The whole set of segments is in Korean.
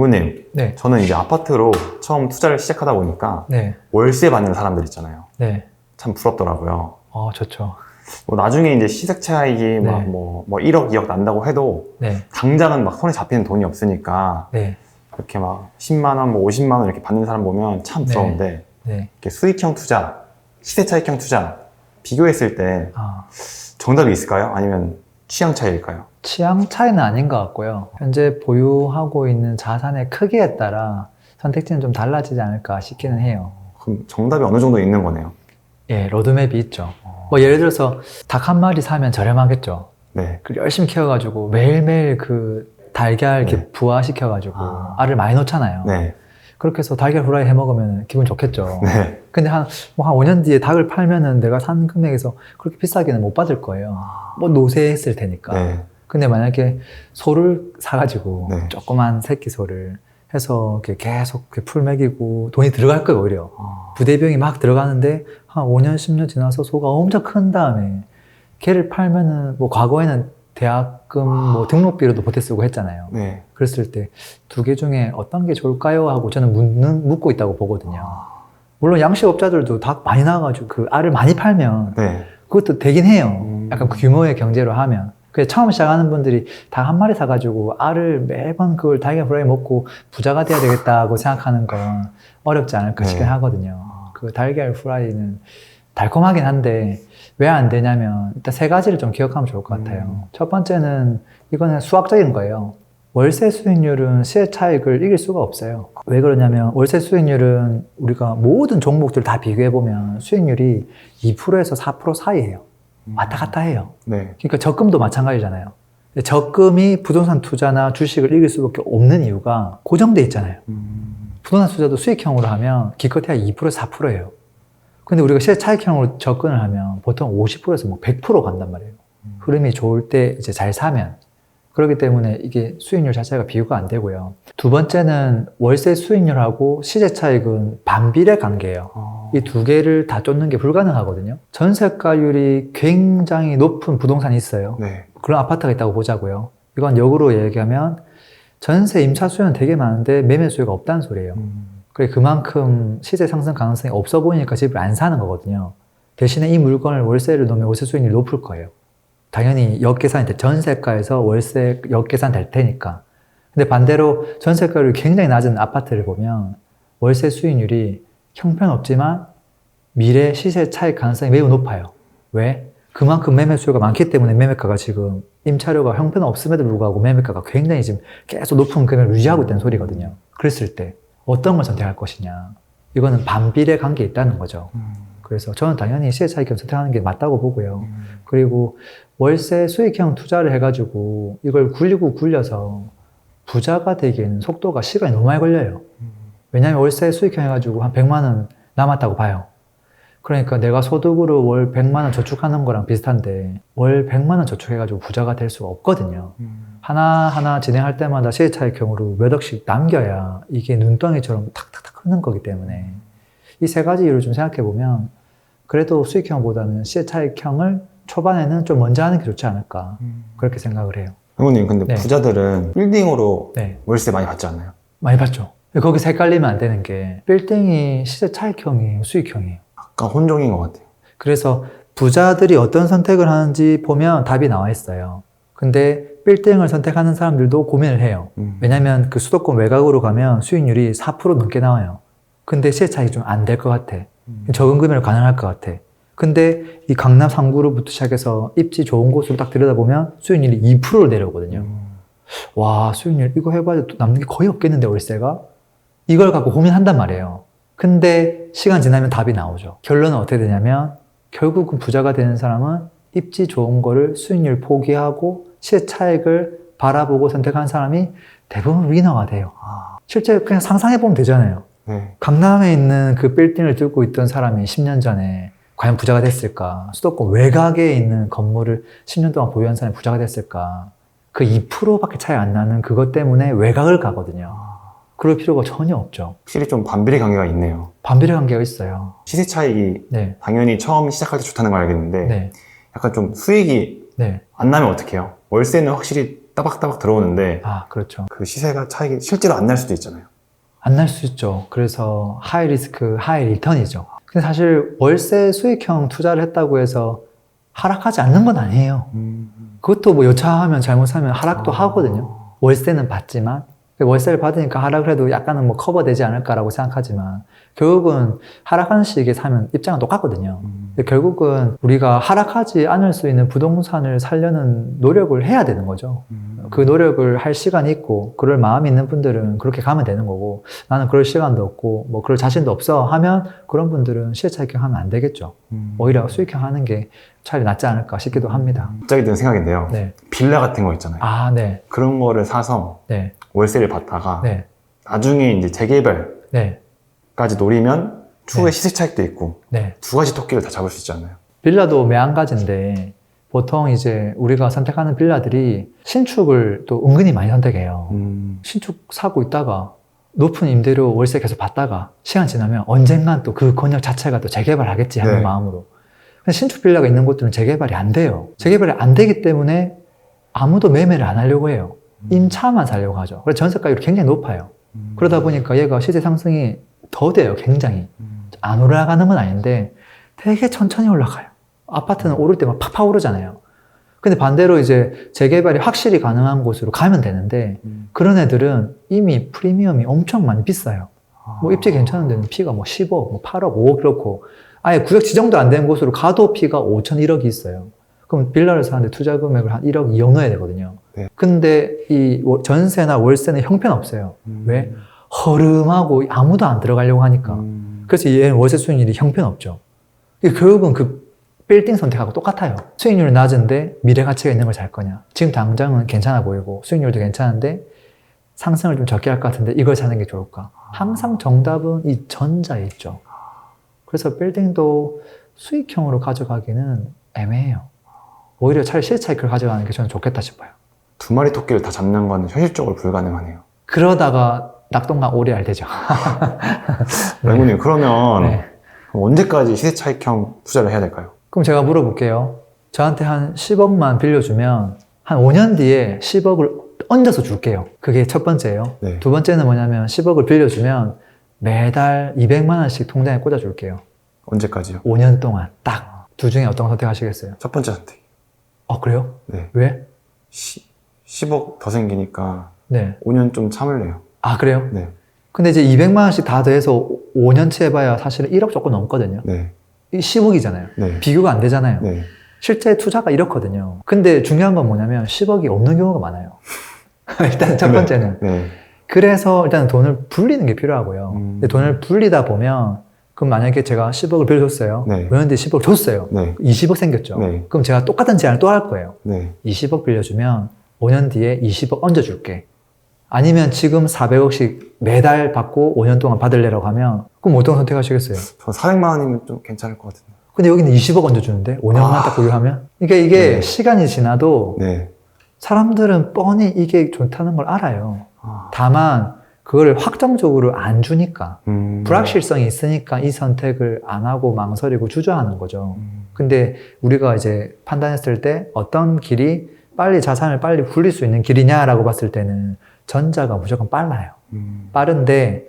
대구님, 네. 저는 이제 아파트로 처음 투자를 시작하다 보니까 네. 월세 받는 사람들 있잖아요. 네. 참 부럽더라고요. 좋죠. 뭐 나중에 이제 시세 차익이 네. 막 뭐 1억, 2억 난다고 해도 네. 당장은 막 손에 잡히는 돈이 없으니까 네. 그렇게 막 10만 원, 뭐 50만 원 이렇게 받는 사람 보면 참 부러운데 네. 이렇게 수익형 투자, 시세 차익형 투자 비교했을 때 아, 정답이 있을까요? 아니면 취향 차이일까요? 취향 차이는 아닌 것 같고요. 현재 보유하고 있는 자산의 크기에 따라 선택지는 좀 달라지지 않을까 싶기는 해요. 그럼 정답이 어느 정도 있는 거네요. 예, 로드맵이 있죠. 뭐 예를 들어서 닭 한 마리 사면 저렴하겠죠. 네. 그 열심히 키워가지고 매일매일 그 달걀 이렇게 네. 부화시켜가지고 알을 많이 놓잖아요. 네. 그렇게 해서 달걀 후라이 해 먹으면 기분 좋겠죠. 네. 근데 한 5년 뒤에 닭을 팔면은 내가 산 금액에서 그렇게 비싸게는 못 받을 거예요. 뭐 노쇠했을 테니까. 네. 근데 만약에 소를 사가지고 네. 조그만 새끼 소를 해서 이렇게 계속 이렇게 풀 먹이고 돈이 들어갈 거예요, 오히려. 부대비용이 막 들어가는데 한 5년, 10년 지나서 소가 엄청 큰 다음에 걔를 팔면은 뭐 과거에는 대학금 뭐 등록비로도 보태 쓰고 했잖아요. 네. 그랬을 때 두 개 중에 어떤 게 좋을까요? 하고 저는 묻고 있다고 보거든요. 물론 양식업자들도 닭 많이 나와가지고 그 알을 많이 팔면 네. 그것도 되긴 해요. 약간 그 규모의 경제로 하면. 그래서 처음 시작하는 분들이 닭 한 마리 사가지고 알을 매번 그걸 달걀 후라이 먹고 부자가 돼야 되겠다고 생각하는 건 어렵지 않을까 싶긴 하거든요. 그 달걀 후라이는 달콤하긴 한데 왜 안 되냐면 일단 세 가지를 좀 기억하면 좋을 것 같아요. 첫 번째는 이거는 수학적인 거예요. 월세 수익률은 시세 차익을 이길 수가 없어요. 왜 그러냐면 월세 수익률은 우리가 모든 종목들 다 비교해보면 수익률이 2%에서 4% 사이예요. 왔다 갔다 해요. 네. 그러니까 적금도 마찬가지잖아요. 적금이 부동산 투자나 주식을 이길 수밖에 없는 이유가 고정돼 있잖아요. 부동산 투자도 수익형으로 하면 기껏해야 2%에서 4%예요. 근데 우리가 시세 차익형으로 접근을 하면 보통 50%에서 뭐 100% 간단 말이에요. 흐름이 좋을 때 이제 잘 사면. 그렇기 때문에 이게 수익률 자체가 비교가 안 되고요. 두 번째는 월세 수익률하고 시세 차익은 반비례 관계예요. 이 두 개를 다 쫓는 게 불가능하거든요. 전세가율이 굉장히 높은 부동산이 있어요. 네. 그런 아파트가 있다고 보자고요. 이건 역으로 얘기하면 전세 임차 수요는 되게 많은데 매매 수요가 없다는 소리예요. 그만큼 시세 상승 가능성이 없어 보이니까 집을 안 사는 거거든요. 대신에 이 물건을 월세를 넣으면 월세 수익률이 높을 거예요. 당연히 역계산이 돼. 전세가에서 월세 역계산 될 테니까. 근데 반대로 전세가율이 굉장히 낮은 아파트를 보면 월세 수익률이 형편없지만 미래 시세 차익 가능성이 매우 높아요. 왜? 그만큼 매매 수요가 많기 때문에 매매가가 지금 임차료가 형편없음에도 불구하고 매매가가 굉장히 지금 계속 높은 금액을 유지하고 있다는 소리거든요. 그랬을 때 어떤 걸 선택할 것이냐. 이거는 반비례 관계에 있다는 거죠. 그래서 저는 당연히 시세 차익형 선택하는 게 맞다고 보고요. 그리고 월세 수익형 투자를 해가지고 이걸 굴려서 부자가 되기에는 속도가 시간이 너무 많이 걸려요. 왜냐하면 월세 수익형 해가지고 한 100만 원 남았다고 봐요. 그러니까 내가 소득으로 월 100만 원 저축하는 거랑 비슷한데 월 100만 원 저축해가지고 부자가 될 수가 없거든요. 하나하나 진행할 때마다 시세 차익형으로 몇 억씩 남겨야 이게 눈덩이처럼 탁탁탁 크는 거기 때문에 이 세 가지 이유를 좀 생각해 보면 그래도 수익형보다는 시세 차익형을 초반에는 좀 먼저 하는 게 좋지 않을까 그렇게 생각을 해요. 형님, 근데 네. 부자들은 빌딩으로 네. 월세 많이 받지 않나요? 많이 봤죠. 거기서 헷갈리면 안 되는 게 빌딩이 시세 차익형이에요, 수익형이에요. 약간 혼종인 것 같아요. 그래서 부자들이 어떤 선택을 하는지 보면 답이 나와 있어요. 근데 빌딩을 선택하는 사람들도 고민을 해요. 왜냐면 그 수도권 외곽으로 가면 수익률이 4% 넘게 나와요. 근데 시세 차익이 좀 안 될 것 같아. 적은 금액으로 가능할 것 같아. 근데 이 강남 3구로부터 시작해서 입지 좋은 곳으로 딱 들여다보면 수익률이 2%로 내려오거든요. 와, 수익률 이거 해봐야 또 남는 게 거의 없겠는데 월세가? 이걸 갖고 고민한단 말이에요. 근데 시간 지나면 답이 나오죠. 결론은 어떻게 되냐면 결국은 부자가 되는 사람은 입지 좋은 거를 수익률 포기하고 시세 차익을 바라보고 선택한 사람이 대부분 위너가 돼요. 실제 그냥 상상해보면 되잖아요. 네. 강남에 있는 그 빌딩을 뚫고 있던 사람이 10년 전에 과연 부자가 됐을까? 수도권 외곽에 있는 건물을 10년 동안 보유한 사람이 부자가 됐을까? 그 2%밖에 차이 안 나는 그것 때문에 외곽을 가거든요. 그럴 필요가 전혀 없죠. 확실히 좀 반비례 관계가 있네요. 반비례 관계가 있어요. 시세 차익이 네. 당연히 처음 시작할 때 좋다는 걸 알겠는데 네. 약간 좀 수익이 네. 안 나면 어떡해요? 월세는 확실히 따박따박 들어오는데 아, 그렇죠. 그 시세가 차익이 실제로 안 날 수도 있잖아요. 안 날 수 있죠. 그래서 하이 리스크, 하이 리턴이죠. 근데 사실 월세 수익형 투자를 했다고 해서 하락하지 않는 건 아니에요. 그것도 뭐 여차하면 잘못하면 하락도 하거든요. 월세는 받지만 월세를 받으니까 하락을 해도 약간은 뭐 커버되지 않을까라고 생각하지만 결국은 하락하는 시기에 사면 입장은 똑같거든요. 근데 결국은 우리가 하락하지 않을 수 있는 부동산을 살려는 노력을 해야 되는 거죠. 그 노력을 할 시간이 있고 그럴 마음이 있는 분들은 그렇게 가면 되는 거고 나는 그럴 시간도 없고 뭐 그럴 자신도 없어 하면 그런 분들은 시세차익형 하면 안 되겠죠. 오히려 수익형 하는 게 차라리 낫지 않을까 싶기도 합니다. 갑자기 든 생각인데요. 네. 빌라 같은 거 있잖아요. 아, 네. 그런 거를 사서 네. 월세를 받다가 네. 나중에 이제 재개발까지 네. 노리면 추후에 네. 시세 차익도 있고 네. 두 가지 토끼를 다 잡을 수 있잖아요. 빌라도 매한가지인데 보통 이제 우리가 선택하는 빌라들이 신축을 또 은근히 많이 선택해요. 신축 사고 있다가 높은 임대료 월세 계속 받다가 시간 지나면 언젠간 또 그 건물 자체가 또 재개발하겠지 하는 네. 마음으로. 근데 신축 빌라가 있는 곳들은 재개발이 안 돼요. 재개발이 안 되기 때문에 아무도 매매를 안 하려고 해요. 임차만 살려고 하죠. 그래서 전세가율이 굉장히 높아요. 그러다 보니까 얘가 시세 상승이 더뎌요, 굉장히. 안 올라가는 건 아닌데 되게 천천히 올라가요. 아파트는 오를 때 막 팍팍 오르잖아요. 근데 반대로 이제 재개발이 확실히 가능한 곳으로 가면 되는데 그런 애들은 이미 프리미엄이 엄청 많이 비싸요. 뭐 입지 괜찮은 데는 피가 뭐 10억, 뭐 8억, 5억 그렇고 아예 구역 지정도 안 된 곳으로 가도 피가 5천, 1억이 있어요. 그럼 빌라를 사는데 투자 금액을 한 1억, 2억 넣어야 되거든요. 네. 근데 이 전세나 월세는 형편없어요. 왜? 허름하고 아무도 안 들어가려고 하니까. 그래서 얘는 월세 수익률이 형편없죠. 결국은 그 빌딩 선택하고 똑같아요. 수익률이 낮은데 미래 가치가 있는 걸 살 거냐. 지금 당장은 괜찮아 보이고 수익률도 괜찮은데 상승을 좀 적게 할 것 같은데 이걸 사는 게 좋을까? 항상 정답은 이 전자에 있죠. 그래서 빌딩도 수익형으로 가져가기는 애매해요. 오히려 차라리 시세차익을 가져가는 게 저는 좋겠다 싶어요. 두 마리 토끼를 다 잡는 건 현실적으로 불가능하네요. 그러다가 낙동강 오래 알 되죠. 맹구님 그러면 네. 언제까지 시세 차익형 투자를 해야 될까요? 그럼 제가 물어볼게요. 저한테 한 10억만 빌려주면 한 5년 뒤에 10억을 얹어서 줄게요. 그게 첫 번째예요. 네. 두 번째는 뭐냐면 10억을 빌려주면 매달 200만 원씩 통장에 꽂아줄게요. 언제까지요? 5년 동안 딱. 둘 중에 어떤 거 선택하시겠어요? 첫 번째 선택. 그래요? 네. 왜? 10억 더 생기니까 네. 5년 좀 참을래요. 아, 그래요? 네. 근데 이제 200만 원씩 다 더해서 5년치 해봐야 사실은 1억 조금 넘거든요. 네. 이 10억이잖아요. 네. 비교가 안 되잖아요. 네. 실제 투자가 이렇거든요. 근데 중요한 건 뭐냐면 10억이 없는 경우가 많아요. 일단 첫 번째는. 네. 그래서 일단 돈을 불리는 게 필요하고요. 근데 돈을 불리다 보면 그럼 만약에 제가 10억을 빌려줬어요. 네. 5년 뒤에 10억을 줬어요. 네. 20억 생겼죠. 네. 그럼 제가 똑같은 제안을 또 할 거예요. 네. 20억 빌려주면 5년 뒤에 20억 얹어줄게. 아니면 지금 400억씩 매달 받고 5년 동안 받을래라고 하면 그럼 어떤 선택하시겠어요? 저 400만 원이면 좀 괜찮을 것 같은데. 근데 여기는 20억 얹어주는데 5년만 딱 보유하면? 그러니까 이게 네. 시간이 지나도 네. 사람들은 뻔히 이게 좋다는 걸 알아요. 아. 다만 그거를 확정적으로 안 주니까 불확실성이 있으니까 이 선택을 안 하고 망설이고 주저하는 거죠. 근데 우리가 이제 판단했을 때 어떤 길이 빨리 자산을 빨리 불릴 수 있는 길이냐라고 봤을 때는 전자가 무조건 빨라요. 빠른데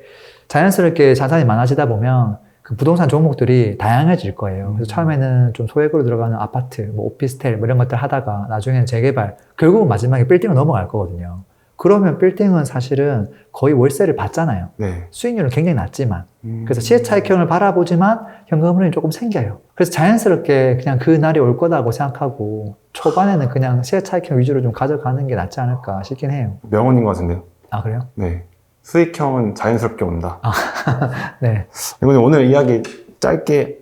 자연스럽게 자산이 많아지다 보면 그 부동산 종목들이 다양해질 거예요. 그래서 처음에는 좀 소액으로 들어가는 아파트, 뭐 오피스텔 뭐 이런 것들 하다가 나중에는 재개발, 결국은 마지막에 빌딩으로 넘어갈 거거든요. 그러면 빌딩은 사실은 거의 월세를 받잖아요. 네. 수익률은 굉장히 낮지만. 그래서 시세차익형을 바라보지만 현금흐름이 조금 생겨요. 그래서 자연스럽게 그냥 그 날이 올 거다고 생각하고 초반에는 그냥 시세차익형 위주로 좀 가져가는 게 낫지 않을까 싶긴 해요. 명언인 것 같은데요. 아, 그래요? 네. 수익형은 자연스럽게 온다. 네. 맹구님 오늘 이야기 짧게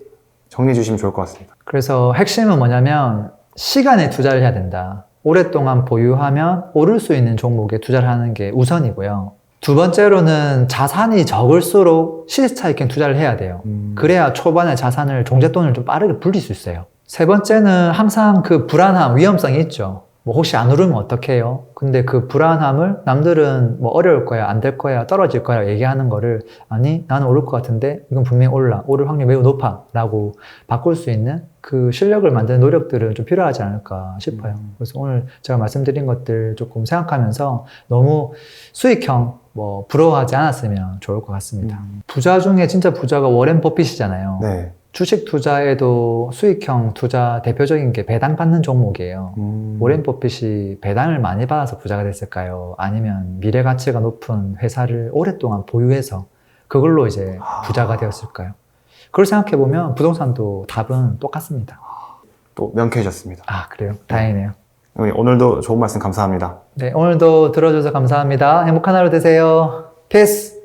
정리해 주시면 좋을 것 같습니다. 그래서 핵심은 뭐냐면 시간에 투자를 해야 된다. 오랫동안 보유하면 오를 수 있는 종목에 투자를 하는 게 우선이고요. 두 번째로는 자산이 적을수록 시세차익형 투자를 해야 돼요. 그래야 초반에 자산을 종잣돈을 좀 빠르게 불릴 수 있어요. 세 번째는 항상 그 불안함, 위험성이 있죠. 뭐 혹시 안 오르면 어떡해요? 근데 그 불안함을 남들은 뭐 어려울 거야, 안 될 거야, 떨어질 거야 얘기하는 거를 아니 나는 오를 것 같은데 이건 분명히 오를 확률이 매우 높아 라고 바꿀 수 있는 그 실력을 만드는 노력들은 좀 필요하지 않을까 싶어요. 그래서 오늘 제가 말씀드린 것들 조금 생각하면서 너무 수익형 뭐 부러워하지 않았으면 좋을 것 같습니다. 부자 중에 진짜 부자가 워렌 버핏이잖아요. 네. 주식 투자에도 수익형 투자 대표적인 게 배당 받는 종목이에요. 워렌 버핏이 배당을 많이 받아서 부자가 됐을까요? 아니면 미래 가치가 높은 회사를 오랫동안 보유해서 그걸로 이제 부자가 되었을까요? 그걸 생각해 보면 부동산도 답은 똑같습니다. 또 명쾌해졌습니다. 아, 그래요? 다행이네요. 오늘도 좋은 말씀 감사합니다. 네, 오늘도 들어줘서 감사합니다. 행복한 하루 되세요. 패스!